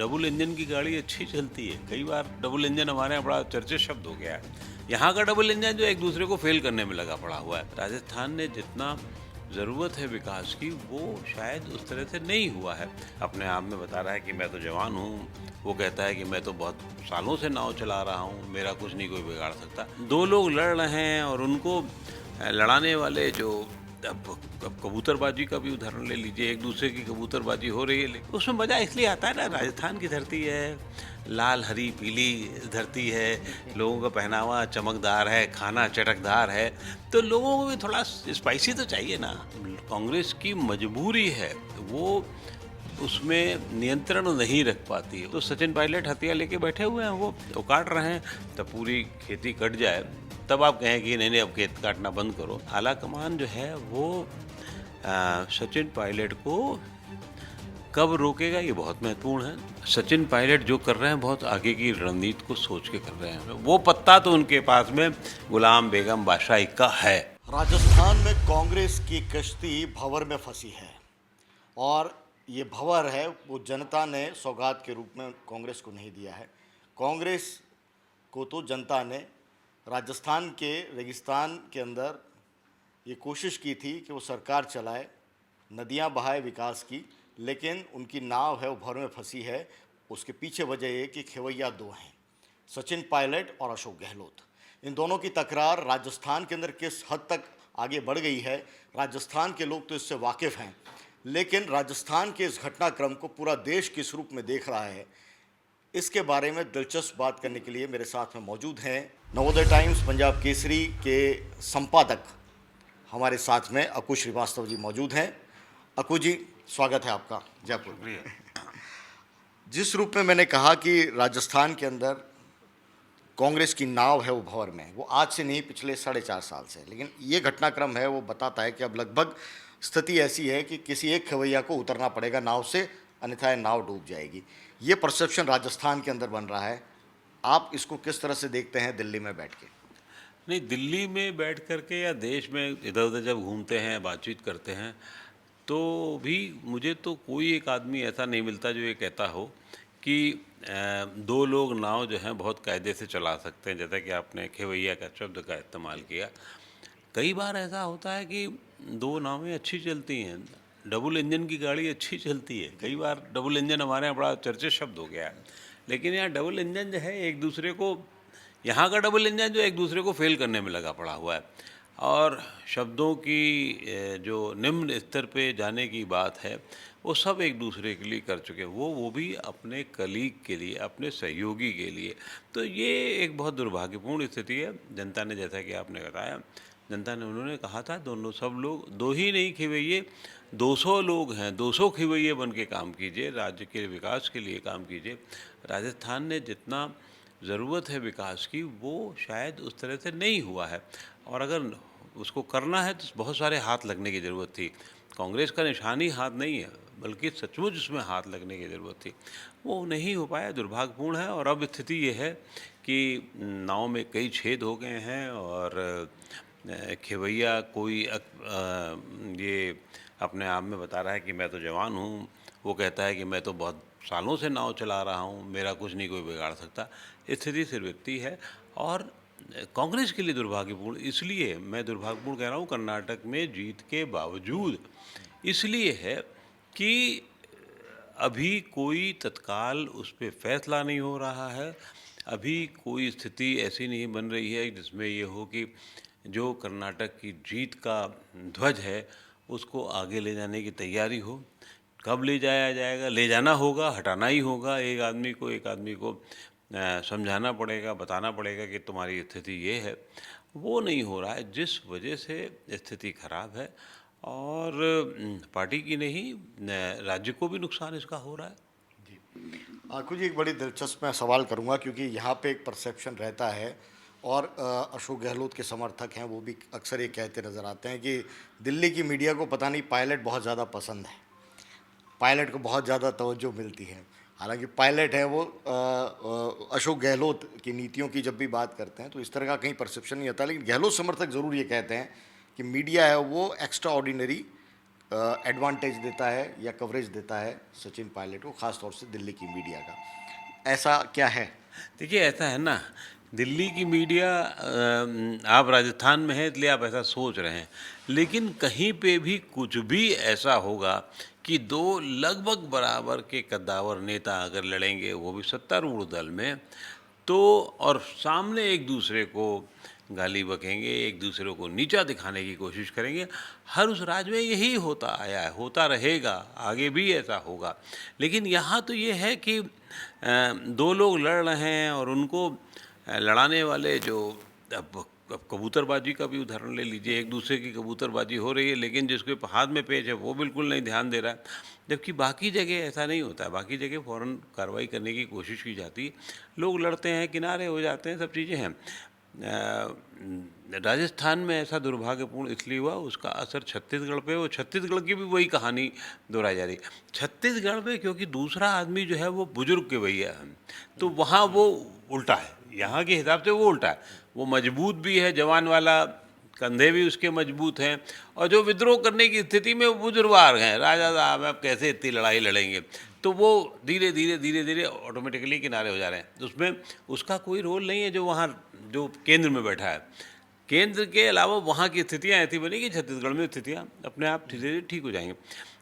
Double engine की गाड़ी अच्छी चलती है। कई बार डबल इंजन हमारे यहाँ बड़ा चर्चित शब्द हो गया है। यहाँ का डबल इंजन जो एक दूसरे को फेल करने में लगा पड़ा हुआ है। राजस्थान ने जितना ज़रूरत है विकास की वो शायद उस तरह से नहीं हुआ है। अपने आप में बता रहा है कि मैं तो जवान हूँ, वो कहता है कि मैं तो बहुत सालों से नाव चला रहा हूँ, मेरा कुछ नहीं कोई बिगाड़ सकता। दो लोग लड़ रहे हैं और उनको लड़ाने वाले जो अब कबूतरबाजी का भी उदाहरण ले लीजिए, एक दूसरे की कबूतरबाजी हो रही है, लेकिन उसमें मज़ा इसलिए आता है ना, राजस्थान की धरती है, लाल हरी पीली धरती है, लोगों का पहनावा चमकदार है, खाना चटकदार है, तो लोगों को भी थोड़ा स्पाइसी तो चाहिए ना। कांग्रेस की मजबूरी है, वो उसमें नियंत्रण नहीं रख पाती है। तो सचिन पायलट हथियार लेके बैठे हुए हैं, वो काट रहे हैं, तब पूरी खेती कट जाए तब आप कहें कि नहीं नहीं अब खेत काटना बंद करो। आला कमान जो है वो सचिन पायलट को कब रोकेगा ये बहुत महत्वपूर्ण है। सचिन पायलट जो कर रहे हैं बहुत आगे की रणनीति को सोच के कर रहे हैं। वो पत्ता तो उनके पास में गुलाम बेगम बादशाही का है। राजस्थान में कांग्रेस की कश्ती भंवर में फंसी है और ये भंवर है वो जनता ने सौगात के रूप में कांग्रेस को नहीं दिया है। कांग्रेस को तो जनता ने राजस्थान के रेगिस्तान के अंदर ये कोशिश की थी कि वो सरकार चलाए, नदियां बहाए विकास की, लेकिन उनकी नाव है वो भंवर में फंसी है। उसके पीछे वजह ये कि खेवैया दो हैं, सचिन पायलट और अशोक गहलोत। इन दोनों की तकरार राजस्थान के अंदर किस हद तक आगे बढ़ गई है, राजस्थान के लोग तो इससे वाकिफ़ हैं, लेकिन राजस्थान के इस घटनाक्रम को पूरा देश किस रूप में देख रहा है, इसके बारे में दिलचस्प बात करने के लिए मेरे साथ में मौजूद हैं नवोदय टाइम्स पंजाब केसरी के संपादक हमारे साथ में अकु श्रीवास्तव जी मौजूद हैं। अकु जी, स्वागत है आपका जयपुर। जिस रूप में मैंने कहा कि राजस्थान के अंदर कांग्रेस की नाव है वो भंवर में, वो आज से नहीं पिछले 4.5 साल से, लेकिन ये घटनाक्रम है वो बताता है कि अब लगभग स्थिति ऐसी है कि किसी एक खवैया को उतरना पड़ेगा नाव से, अन्यथा नाव डूब जाएगी। ये परसेप्शन राजस्थान के अंदर बन रहा है। आप इसको किस तरह से देखते हैं दिल्ली में बैठ के? नहीं, दिल्ली में बैठ करके या देश में इधर उधर जब घूमते हैं बातचीत करते हैं तो भी मुझे तो कोई एक आदमी ऐसा नहीं मिलता जो ये कहता हो कि दो लोग नाव जो हैं बहुत कायदे से चला सकते हैं, जैसा कि आपने खेवैया का शब्द का इस्तेमाल किया। कई बार ऐसा होता है कि दो नावें अच्छी चलती हैं, डबल इंजन की गाड़ी अच्छी चलती है। कई बार डबल इंजन हमारे यहाँ बड़ा चर्चित शब्द हो गया है, लेकिन यहाँ डबल इंजन जो है एक दूसरे को, यहाँ का डबल इंजन जो एक दूसरे को फेल करने में लगा पड़ा हुआ है। और शब्दों की जो निम्न स्तर पे जाने की बात है वो सब एक दूसरे के लिए कर चुके हैं, वो भी अपने कलीग के लिए, अपने सहयोगी के लिए। तो ये एक बहुत दुर्भाग्यपूर्ण स्थिति है। जनता ने, जैसा कि आपने बताया, जनता ने, उन्होंने कहा था दोनों सब लोग, दो ही नहीं खिवैये, 200 लोग हैं, 200 खिवैये बन के काम कीजिए, राज्य के विकास के लिए काम कीजिए। राजस्थान ने जितना ज़रूरत है विकास की वो शायद उस तरह से नहीं हुआ है, और अगर उसको करना है तो बहुत सारे हाथ लगने की ज़रूरत थी। कांग्रेस का निशान ही हाथ नहीं है, बल्कि सचमुच उसमें हाथ लगने की ज़रूरत थी, वो नहीं हो पाया, दुर्भाग्यपूर्ण है। और अब स्थिति ये है कि नाव में कई छेद हो गए हैं और खेवैया कोई ये अपने आप में बता रहा है कि मैं तो जवान हूँ, वो कहता है कि मैं तो बहुत सालों से नाव चला रहा हूँ, मेरा कुछ नहीं कोई बिगाड़ सकता। स्थिति सिर्फ इतनी है। और कांग्रेस के लिए दुर्भाग्यपूर्ण इसलिए, मैं दुर्भाग्यपूर्ण कह रहा हूँ कर्नाटक में जीत के बावजूद, इसलिए है कि अभी कोई तत्काल उस पर फैसला नहीं हो रहा है। अभी कोई स्थिति ऐसी नहीं बन रही है जिसमें ये हो कि जो कर्नाटक की जीत का ध्वज है उसको आगे ले जाने की तैयारी हो। कब ले जाया जाएगा? ले जाना होगा, हटाना ही होगा। एक आदमी को समझाना पड़ेगा, बताना पड़ेगा कि तुम्हारी स्थिति ये है। वो नहीं हो रहा है, जिस वजह से स्थिति खराब है और पार्टी की नहीं, राज्य को भी नुकसान इसका हो रहा है। आखू जी, एक बड़ी दिलचस्प मैं सवाल करूंगा क्योंकि यहाँ पे एक परसेप्शन रहता है और अशोक गहलोत के समर्थक हैं वो भी अक्सर ये कहते नज़र आते हैं कि दिल्ली की मीडिया को पता नहीं पायलट बहुत ज़्यादा पसंद है, पायलट को बहुत ज़्यादा तवज्जो मिलती है। हालांकि पायलट है वो अशोक गहलोत की नीतियों की जब भी बात करते हैं तो इस तरह का कहीं परसेप्शन नहीं आता, लेकिन गहलोत समर्थक ज़रूर ये कहते हैं कि मीडिया है वो एक्स्ट्रा ऑर्डिनरी एडवांटेज देता है या कवरेज देता है सचिन पायलट को, ख़ास तौर से दिल्ली की मीडिया का। ऐसा क्या है? देखिए ऐसा है ना, दिल्ली की मीडिया आप राजस्थान में हैं इसलिए आप ऐसा सोच रहे हैं, लेकिन कहीं पे भी कुछ भी ऐसा होगा कि दो लगभग बराबर के कद्दावर नेता अगर लड़ेंगे, वो भी सत्तारूढ़ दल में, तो और सामने एक दूसरे को गाली बकेंगे, एक दूसरे को नीचा दिखाने की कोशिश करेंगे। हर उस राज्य में यही होता आया है, होता रहेगा, आगे भी ऐसा होगा। लेकिन यहाँ तो ये है कि दो लोग लड़ रहे हैं और उनको लड़ाने वाले जो अब कबूतरबाजी का भी उदाहरण ले लीजिए, एक दूसरे की कबूतरबाजी हो रही है, लेकिन जिसके हाथ में पेच है वो बिल्कुल नहीं ध्यान दे रहा है। जबकि बाकी जगह ऐसा नहीं होता है, बाकी जगह फ़ौरन कार्रवाई करने की कोशिश की जाती है, लोग लड़ते हैं, किनारे हो जाते हैं, सब चीज़ें हैं। राजस्थान में ऐसा दुर्भाग्यपूर्ण इसलिए हुआ, उसका असर छत्तीसगढ़ पे, वो छत्तीसगढ़ की भी वही कहानी दोहराई जा रही। छत्तीसगढ़ में क्योंकि दूसरा आदमी जो है वो बुजुर्ग के भैया है, तो वहाँ वो उल्टा है, यहाँ के हिसाब से वो उल्टा है। वो मजबूत भी है, जवान वाला, कंधे भी उसके मजबूत हैं, और जो विद्रोह करने की स्थिति में वो बुजुर्गवार हैं, राजा साहब अब कैसे इतनी लड़ाई लड़ेंगे, तो वो धीरे धीरे धीरे धीरे ऑटोमेटिकली किनारे हो जा रहे हैं। तो उसमें उसका कोई रोल नहीं है जो वहाँ जो केंद्र में बैठा है। केंद्र के अलावा वहाँ की स्थितियाँ ऐसी बनी कि छत्तीसगढ़ में स्थितियाँ अपने आप धीरे धीरे ठीक हो जाएंगी।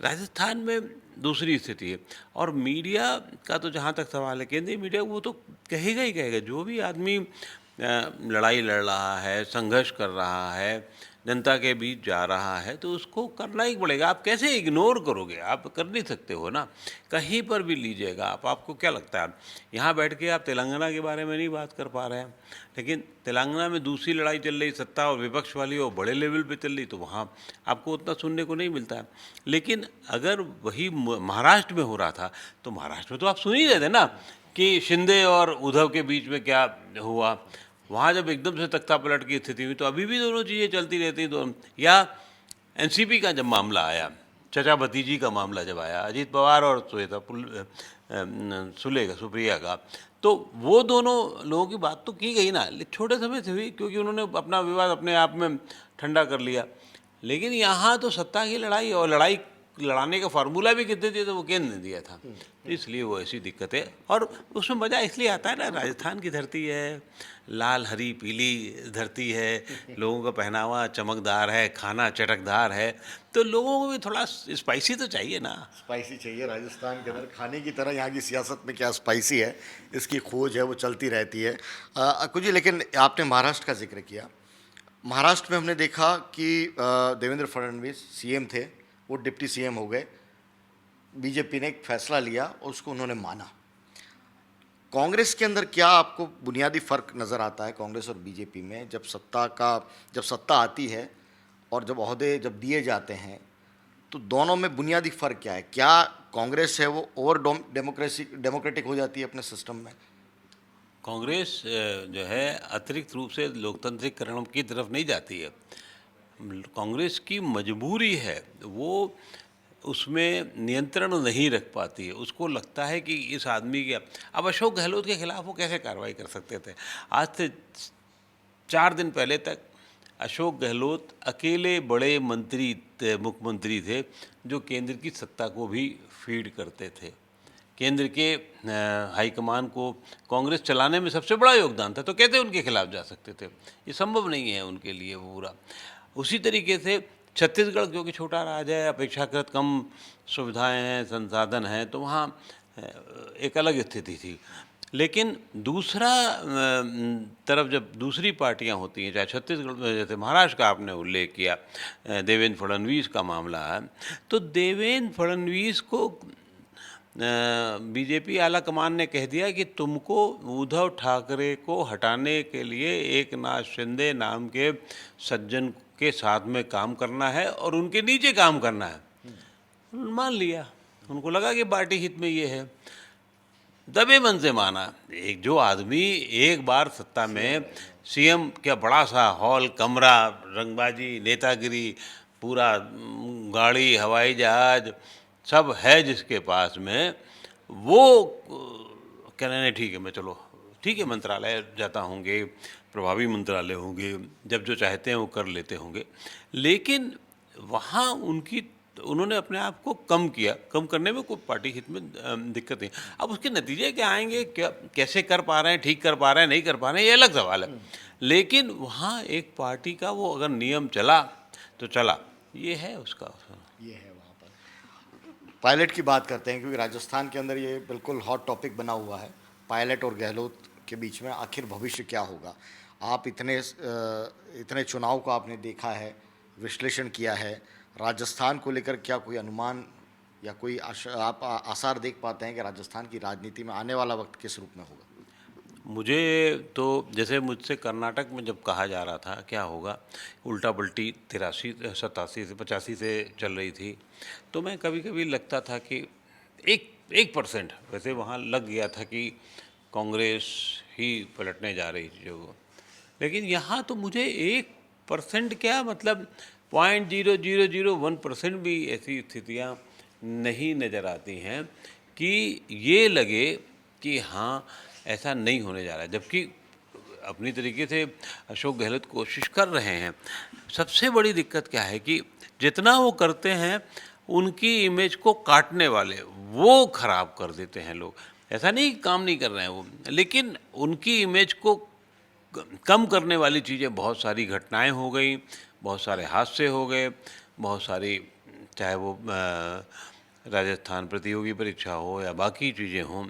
राजस्थान में दूसरी स्थिति है। और मीडिया का तो जहाँ तक सवाल है, केंद्रीय मीडिया वो तो कहेगा ही कहेगा, जो भी आदमी लड़ाई लड़ रहा है, संघर्ष कर रहा है, जनता के बीच जा रहा है, तो उसको करना ही पड़ेगा। आप कैसे इग्नोर करोगे? आप कर नहीं सकते हो ना, कहीं पर भी लीजिएगा आप। आपको क्या लगता है, यहाँ बैठ के आप तेलंगाना के बारे में नहीं बात कर पा रहे हैं, लेकिन तेलंगाना में दूसरी लड़ाई चल रही, सत्ता और विपक्ष वाली, और बड़े लेवल पे चल रही, तो वहाँ आपको उतना सुनने को नहीं मिलता है। लेकिन अगर वही महाराष्ट्र में हो रहा था, तो महाराष्ट्र में तो आप सुन ही रहे थे ना कि शिंदे और उद्धव के बीच में क्या हुआ। वहाँ जब एकदम से तख्ता पलट की स्थिति हुई, तो अभी भी दोनों चीज़ें चलती रहती। तो या एनसीपी का जब मामला आया, चचा भतीजी का मामला जब आया, अजीत पवार और सुप्रिया का, तो वो दोनों लोगों की बात तो की गई ना, छोटे समय से हुई, क्योंकि उन्होंने अपना विवाद अपने आप में ठंडा कर लिया। लेकिन यहाँ तो सत्ता की लड़ाई, और लड़ाई लड़ाने का फार्मूला भी कितने दिए, तो वो केंद्र ने दिया था, इसलिए वो ऐसी दिक्कत है। और उसमें मज़ा इसलिए आता है ना, राजस्थान की धरती है, लाल हरी पीली धरती है, लोगों का पहनावा चमकदार है, खाना चटकदार है, तो लोगों को भी थोड़ा स्पाइसी तो चाहिए ना। स्पाइसी चाहिए। राजस्थान के अंदर खाने की तरह यहाँ की सियासत में क्या स्पाइसी है, इसकी खोज है, वो चलती रहती है। अक्कू जी, लेकिन आपने महाराष्ट्र का जिक्र किया। महाराष्ट्र में हमने देखा कि देवेंद्र फडणवीस सीएम थे, वो डिप्टी सीएम हो गए। बीजेपी ने एक फैसला लिया और उसको उन्होंने माना। कांग्रेस के अंदर क्या आपको बुनियादी फ़र्क नज़र आता है, कांग्रेस और बीजेपी में, जब सत्ता आती है और जब ओहदे जब दिए जाते हैं, तो दोनों में बुनियादी फ़र्क क्या है? क्या कांग्रेस है वो ओवर डेमोक्रेटिक हो जाती है अपने सिस्टम में? कांग्रेस जो है अतिरिक्त रूप से लोकतांत्रिकरण की तरफ नहीं जाती है। कांग्रेस की मजबूरी है, वो उसमें नियंत्रण नहीं रख पाती है। उसको लगता है कि इस आदमी के, अब अशोक गहलोत के खिलाफ वो कैसे कार्रवाई कर सकते थे? आज से 4 दिन पहले तक अशोक गहलोत अकेले बड़े मुख्यमंत्री थे जो केंद्र की सत्ता को भी फीड करते थे। केंद्र के हाईकमान को कांग्रेस चलाने में सबसे बड़ा योगदान था, तो कैसे उनके खिलाफ जा सकते थे? ये संभव नहीं है उनके लिए वो पूरा। उसी तरीके से छत्तीसगढ़ क्योंकि छोटा राज्य है, अपेक्षाकृत कम सुविधाएं हैं, संसाधन हैं, तो वहाँ एक अलग स्थिति थी। लेकिन दूसरा तरफ जब दूसरी पार्टियां होती हैं, चाहे छत्तीसगढ़ में, जैसे महाराष्ट्र का आपने उल्लेख किया, देवेंद्र फडणवीस का मामला है, तो देवेंद्र फडणवीस को बीजेपी आला कमान ने कह दिया कि तुमको उद्धव ठाकरे को हटाने के लिए एकनाथ शिंदे नाम के सज्जन के साथ में काम करना है और उनके नीचे काम करना है। मान लिया, उनको लगा कि पार्टी हित में ये है, दबे मन से माना। एक जो आदमी एक बार सत्ता में सीएम, क्या बड़ा सा हॉल, कमरा, रंगबाजी, नेतागिरी, पूरा गाड़ी, हवाई जहाज सब है जिसके पास में, वो कह रहे हैं ठीक है, मैं चलो ठीक है मंत्रालय जाता होंगे, प्रभावी मंत्रालय होंगे, जब जो चाहते हैं वो कर लेते होंगे। लेकिन वहाँ उनकी तो उन्होंने अपने आप को कम किया, कम करने में कोई पार्टी हित में दिक्कत नहीं। अब उसके नतीजे क्या आएंगे, क्या कैसे कर पा रहे हैं, ठीक कर पा रहे हैं, नहीं कर पा रहे हैं, ये अलग सवाल है। लेकिन वहाँ एक पार्टी का वो अगर नियम चला तो चला, ये है उसका। ये है वहाँ पर। पायलट की बात करते हैं क्योंकि राजस्थान के अंदर ये बिल्कुल हॉट टॉपिक बना हुआ है, पायलट और गहलोत के बीच में आखिर भविष्य क्या होगा। आप इतने चुनाव को आपने देखा है, विश्लेषण किया है, राजस्थान को लेकर क्या कोई अनुमान या कोई आप आसार देख पाते हैं कि राजस्थान की राजनीति में आने वाला वक्त किस रूप में होगा? मुझे तो जैसे मुझसे कर्नाटक में जब कहा जा रहा था क्या होगा, उल्टा पल्टी 87 से 85 से चल रही थी, तो मैं कभी कभी लगता था कि 1% वैसे वहाँ लग गया था कि कांग्रेस ही पलटने जा रही थी जो। लेकिन यहाँ तो मुझे 1% क्या, मतलब 0.0001% भी ऐसी स्थितियाँ नहीं नज़र आती हैं कि ये लगे कि हाँ ऐसा नहीं होने जा रहा है। जबकि अपनी तरीके से अशोक गहलोत कोशिश कर रहे हैं। सबसे बड़ी दिक्कत क्या है कि जितना वो करते हैं उनकी इमेज को काटने वाले वो खराब कर देते हैं लोग। ऐसा नहीं काम नहीं कर रहे हैं वो, लेकिन उनकी इमेज को कम करने वाली चीज़ें, बहुत सारी घटनाएं हो गई, बहुत सारे हादसे हो गए, बहुत सारी, चाहे वो राजस्थान प्रतियोगी परीक्षा हो या बाकी चीज़ें हों,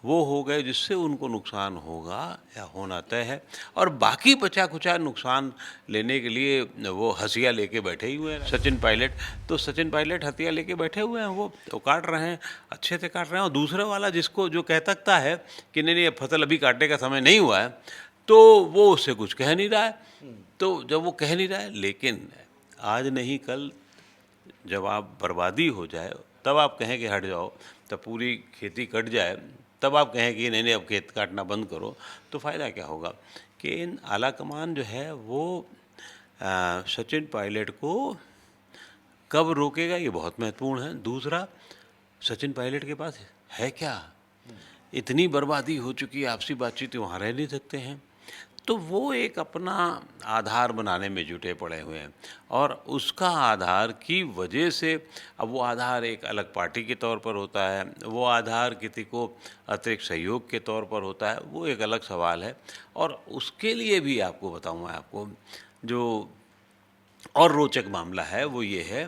वो हो गए जिससे उनको नुकसान होगा या होना तय है। और बाकी बचा कुचा नुकसान लेने के लिए वो हथिया लेके बैठे ही हुए हैं। सचिन पायलट, तो सचिन पायलट हथिया लेके बैठे हुए हैं, वो तो काट रहे हैं, अच्छे से काट रहे हैं। और दूसरे वाला जिसको जो कह सकता है कि नहीं नहीं फसल अभी काटने का समय नहीं हुआ है, तो वो उससे कुछ कह नहीं रहा है। तो जब वो कह नहीं रहा है, लेकिन आज नहीं कल जब आप बर्बादी हो जाए तब आप कहें कि हट जाओ, तब पूरी खेती कट जाए तब आप कहें कि नहीं नहीं अब खेत काटना बंद करो, तो फ़ायदा क्या होगा। कि इन आला कमान जो है वो सचिन पायलट को कब रोकेगा, ये बहुत महत्वपूर्ण है। दूसरा, सचिन पायलट के पास है क्या, इतनी बर्बादी हो चुकी है, आपसी बातचीत वहाँ रह नहीं सकते हैं, तो वो एक अपना आधार बनाने में जुटे पड़े हुए हैं। और उसका आधार की वजह से, अब वो आधार एक अलग पार्टी के तौर पर होता है, वो आधार किसी को अतिरिक्त सहयोग के तौर पर होता है, वो एक अलग सवाल है। और उसके लिए भी आपको बताऊँ, मैं आपको जो और रोचक मामला है वो ये है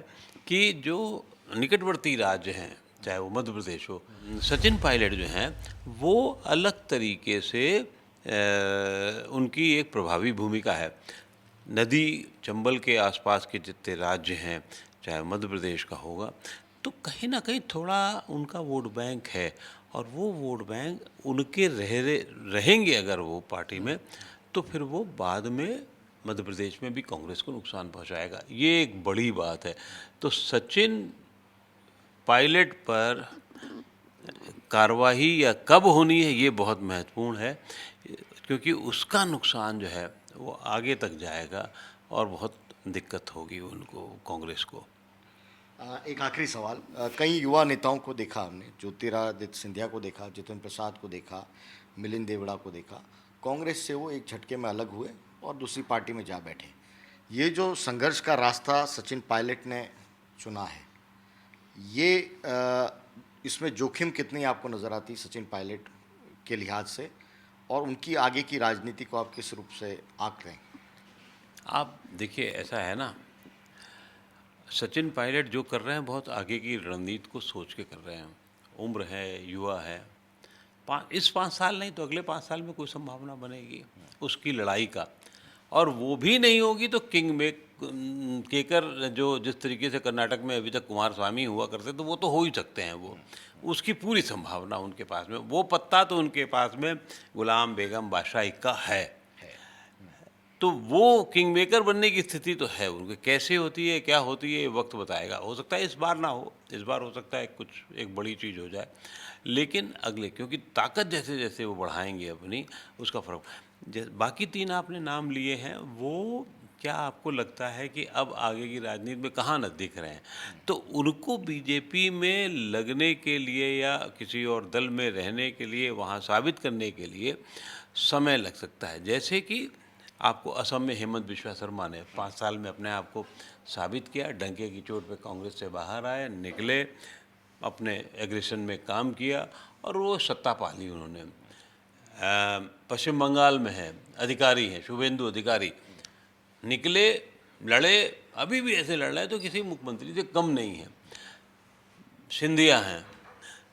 कि जो निकटवर्ती राज्य हैं, चाहे वो मध्य प्रदेश हो, सचिन पायलट जो हैं वो अलग तरीके से उनकी एक प्रभावी भूमिका है। नदी चंबल के आसपास के जितने राज्य हैं, चाहे मध्य प्रदेश का होगा, तो कहीं ना कहीं थोड़ा उनका वोट बैंक है। और वो वोट बैंक उनके रहेंगे अगर वो पार्टी में, तो फिर वो बाद में मध्य प्रदेश में भी कांग्रेस को नुकसान पहुंचाएगा। ये एक बड़ी बात है। तो सचिन पायलट पर कार्रवाई या कब होनी है ये बहुत महत्वपूर्ण है, क्योंकि उसका नुकसान जो है वो आगे तक जाएगा और बहुत दिक्कत होगी उनको, कांग्रेस को। एक आखिरी सवाल, कई युवा नेताओं को देखा हमने, ज्योतिरादित्य सिंधिया को देखा, जितेंद्र प्रसाद को देखा, मिलिंद देवड़ा को देखा, कांग्रेस से वो एक झटके में अलग हुए और दूसरी पार्टी में जा बैठे। ये जो संघर्ष का रास्ता सचिन पायलट ने चुना है, ये इसमें जोखिम कितनी आपको नज़र आती सचिन पायलट के लिहाज से, और उनकी आगे की राजनीति को आप किस रूप से आंक रहे हैं? आप देखिए, ऐसा है ना, सचिन पायलट जो कर रहे हैं बहुत आगे की रणनीति को सोच के कर रहे हैं। उम्र है, युवा है, इस 5 साल नहीं तो अगले 5 साल में कोई संभावना बनेगी उसकी लड़ाई का। और वो भी नहीं होगी तो केकर जो जिस तरीके से कर्नाटक में अभी तक कुमार स्वामी हुआ करते, तो वो तो हो ही सकते हैं। वो उसकी पूरी संभावना उनके पास में, वो पत्ता तो उनके पास में गुलाम बेगम बादशाही का है। तो वो किंग मेकर बनने की स्थिति तो है उनके। कैसे होती है, क्या होती है, ये वक्त बताएगा। हो सकता है इस बार ना हो, इस बार हो सकता है कुछ एक बड़ी चीज़ हो जाए, लेकिन अगले, क्योंकि ताकत जैसे जैसे वो बढ़ाएंगे अपनी, उसका फर्क। बाकी 3 आपने नाम लिए हैं, वो क्या आपको लगता है कि अब आगे की राजनीति में कहाँ न दिख रहे हैं? तो उनको बीजेपी में लगने के लिए या किसी और दल में रहने के लिए, वहाँ साबित करने के लिए समय लग सकता है। जैसे कि आपको असम में हेमंत बिश्वा शर्मा ने 5 साल में अपने आप को साबित किया, डंके की चोट पे कांग्रेस से बाहर आए, निकले, अपने एग्रेशन में काम किया और वो सत्ता पा ली उन्होंने। पश्चिम बंगाल में है, अधिकारी हैं, शुभेंदु अधिकारी, निकले, लड़े, अभी भी ऐसे लड़ रहे हैं तो किसी मुख्यमंत्री से कम नहीं है। सिंधिया हैं,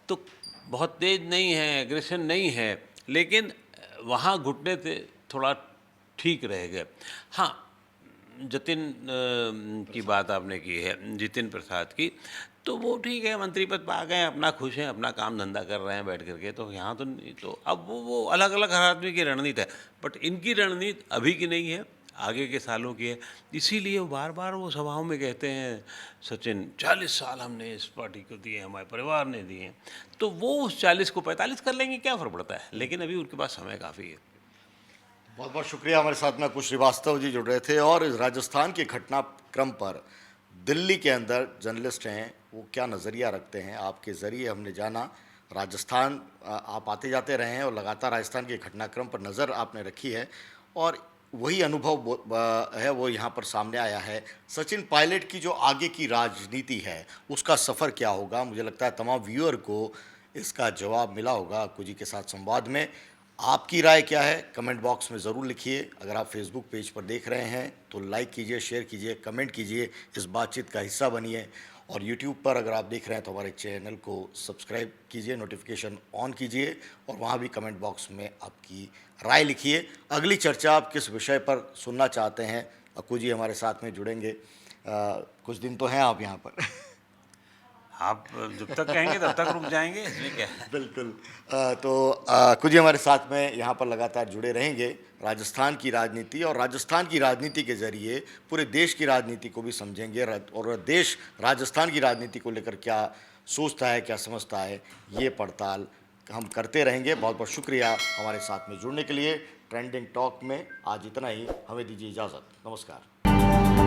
तो बहुत तेज नहीं है, एग्रेशन नहीं है, लेकिन वहाँ घुटने से थोड़ा ठीक रह गए। हाँ, जतिन की बात आपने की है, जितिन प्रसाद की, तो वो ठीक है, मंत्री पद पर आ गए, अपना खुश हैं, अपना काम धंधा कर रहे हैं बैठ करके, तो यहाँ तो अब वो अलग अलग हर आदमी की रणनीति है, बट इनकी रणनीति अभी की नहीं है, आगे के सालों की है। इसीलिए वो बार बार वो सभाओं में कहते हैं, सचिन 40 साल हमने इस पार्टी को दिए, हमारे परिवार ने दिए, तो वो उस 40 को 45 कर लेंगे, क्या फ़र्क पड़ता है, लेकिन अभी उनके पास समय काफ़ी है। बहुत बहुत शुक्रिया। हमारे साथ में कुश श्रीवास्तव जी जुड़ रहे थे और इस राजस्थान के घटनाक्रम पर दिल्ली के अंदर जर्नलिस्ट हैं, वो क्या नज़रिया रखते हैं, आपके ज़रिए हमने जाना। राजस्थान आप आते जाते रहे हैं और लगातार राजस्थान के घटनाक्रम पर नज़र आपने रखी है और वही अनुभव है वो यहाँ पर सामने आया है। सचिन पायलट की जो आगे की राजनीति है उसका सफ़र क्या होगा, मुझे लगता है तमाम व्यूअर को इसका जवाब मिला होगा अक्कू जी के साथ संवाद में। आपकी राय क्या है कमेंट बॉक्स में ज़रूर लिखिए। अगर आप फेसबुक पेज पर देख रहे हैं तो लाइक कीजिए, शेयर कीजिए, कमेंट कीजिए, इस बातचीत का हिस्सा बनिए। और यूट्यूब पर अगर आप देख रहे हैं तो हमारे चैनल को सब्सक्राइब कीजिए, नोटिफिकेशन ऑन कीजिए और वहाँ भी कमेंट बॉक्स में आपकी राय लिखिए। अगली चर्चा आप किस विषय पर सुनना चाहते हैं, अक्कू जी हमारे साथ में जुड़ेंगे। कुछ दिन तो हैं आप यहाँ पर आप जब तक कहेंगे तब तक रुक जाएंगे, इसमें क्या है। बिल्कुल। तो कुछ ही हमारे साथ में यहाँ पर लगातार जुड़े रहेंगे। राजस्थान की राजनीति और राजस्थान की राजनीति के ज़रिए पूरे देश की राजनीति को भी समझेंगे और देश राजस्थान की राजनीति को लेकर क्या सोचता है, क्या समझता है, ये पड़ताल हम करते रहेंगे। बहुत बहुत शुक्रिया हमारे साथ में जुड़ने के लिए। ट्रेंडिंग टॉक में आज इतना ही, हमें दीजिए इजाज़त। नमस्कार।